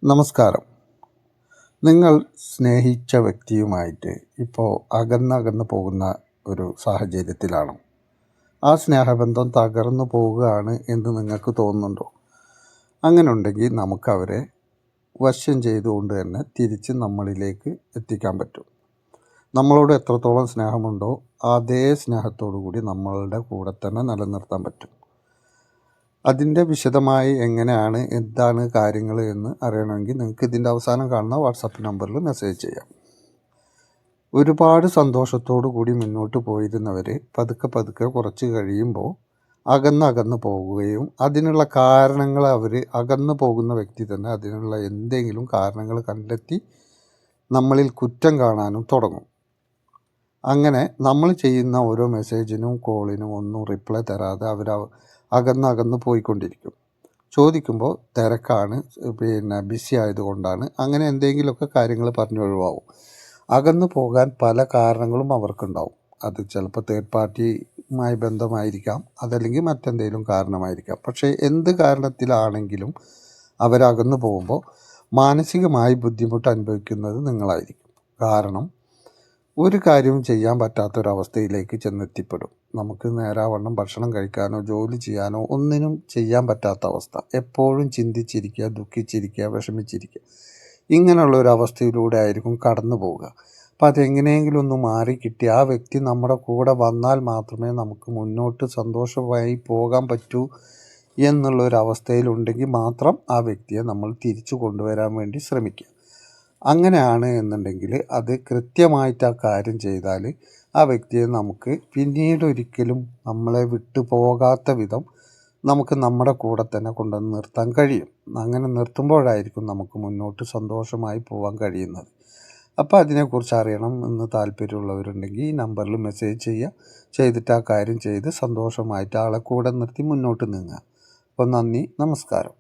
നമസ്കാരം. നിങ്ങൾ സ്നേഹിച്ച വ്യക്തിയുമായിട്ട് ഇപ്പോൾ അകന്നകന്ന് പോകുന്ന ഒരു സാഹചര്യത്തിലാണോ? ആ സ്നേഹബന്ധം തകർന്നു പോവുകയാണ് എന്ന് നിങ്ങൾക്ക് തോന്നുന്നുണ്ടോ? അങ്ങനെ ഉണ്ടെങ്കിൽ നമുക്കവരെ വശം ചെയ്തുകൊണ്ട് തന്നെ തിരിച്ച് നമ്മളിലേക്ക് എത്തിക്കാൻ പറ്റും. നമ്മളോട് എത്രത്തോളം സ്നേഹമുണ്ടോ അതേ സ്നേഹത്തോടു കൂടി നമ്മളുടെ കൂടെ തന്നെ നിലനിർത്താൻ പറ്റും. അതിൻ്റെ വിശദമായി എങ്ങനെയാണ് എന്താണ് കാര്യങ്ങൾ എന്ന് അറിയണമെങ്കിൽ നിങ്ങൾക്ക് ഇതിൻ്റെ അവസാനം കാണുന്ന വാട്സാപ്പ് നമ്പറിൽ മെസ്സേജ് ചെയ്യാം. ഒരുപാട് സന്തോഷത്തോടു കൂടി മുന്നോട്ട് പോയിരുന്നവർ പതുക്കെ കുറച്ച് കഴിയുമ്പോൾ അകന്ന് പോവുകയും അതിനുള്ള കാരണങ്ങൾ അകന്നു പോകുന്ന വ്യക്തി തന്നെ അതിനുള്ള എന്തെങ്കിലും കാരണങ്ങൾ കണ്ടെത്തി നമ്മളിൽ കുറ്റം കാണാനും തുടങ്ങും. അങ്ങനെ നമ്മൾ ചെയ്യുന്ന ഓരോ മെസ്സേജിനും കോളിനും ഒന്നും റിപ്ലൈ തരാതെ അകന്ന് പോയിക്കൊണ്ടിരിക്കും. ചോദിക്കുമ്പോൾ തിരക്കാണ്, ബിസി ആയതുകൊണ്ടാണ്, അങ്ങനെ എന്തെങ്കിലുമൊക്കെ കാര്യങ്ങൾ ഒഴിവാകും. അകന്നു പോകാൻ പല കാരണങ്ങളും അവർക്കുണ്ടാവും. അത് ചിലപ്പോൾ തേർഡ് പാർട്ടിയുമായി ബന്ധമായിരിക്കാം, അതല്ലെങ്കിൽ മറ്റെന്തെങ്കിലും കാരണമായിരിക്കാം. പക്ഷേ എന്ത് കാരണത്തിലാണെങ്കിലും അവരകന്നു പോകുമ്പോൾ മാനസികമായി ബുദ്ധിമുട്ട് അനുഭവിക്കുന്നത് നിങ്ങളായിരിക്കും. കാരണം ഒരു കാര്യവും ചെയ്യാൻ പറ്റാത്തൊരവസ്ഥയിലേക്ക് ചെന്നെത്തിപ്പെടും. നമുക്ക് നേരാവണ്ണം ഭക്ഷണം കഴിക്കാനോ ജോലി ചെയ്യാനോ ഒന്നിനും ചെയ്യാൻ പറ്റാത്ത അവസ്ഥ. എപ്പോഴും ചിന്തിച്ചിരിക്കുക, ദുഃഖിച്ചിരിക്കുക, വിഷമിച്ചിരിക്കുക, ഇങ്ങനെയുള്ളൊരവസ്ഥയിലൂടെ ആയിരിക്കും കടന്നു പോവുക. അപ്പം അതെങ്ങനെയെങ്കിലും ഒന്ന് മാറിക്കിട്ടി ആ വ്യക്തി നമ്മുടെ കൂടെ വന്നാൽ മാത്രമേ നമുക്ക് മുന്നോട്ട് സന്തോഷമായി പോകാൻ പറ്റൂ എന്നുള്ളൊരവസ്ഥയിലുണ്ടെങ്കിൽ മാത്രം ആ വ്യക്തിയെ നമ്മൾ തിരിച്ചു കൊണ്ടുവരാൻ വേണ്ടി ശ്രമിക്കുക. അങ്ങനെയാണ് എന്നുണ്ടെങ്കിൽ അത് കൃത്യമായിട്ട് ആ കാര്യം ചെയ്താൽ ആ വ്യക്തിയെ നമുക്ക് പിന്നീട് ഒരിക്കലും നമ്മളെ വിട്ടു പോകാത്ത വിധം നമുക്ക് നമ്മുടെ കൂടെ തന്നെ കൊണ്ടുവന്ന് നിർത്താൻ കഴിയും. അങ്ങനെ നിർത്തുമ്പോഴായിരിക്കും നമുക്ക് മുന്നോട്ട് സന്തോഷമായി പോകാൻ കഴിയുന്നത്. അപ്പോൾ അതിനെക്കുറിച്ച് അറിയണം എന്ന് താല്പര്യമുള്ളവരുണ്ടെങ്കിൽ ഈ നമ്പറിൽ മെസ്സേജ് ചെയ്യുക. ചെയ്തിട്ട് ആ കാര്യം ചെയ്ത് സന്തോഷമായിട്ട് ആളെ കൂടെ നിർത്തി മുന്നോട്ട് നീങ്ങുക. അപ്പോൾ നന്ദി, നമസ്കാരം.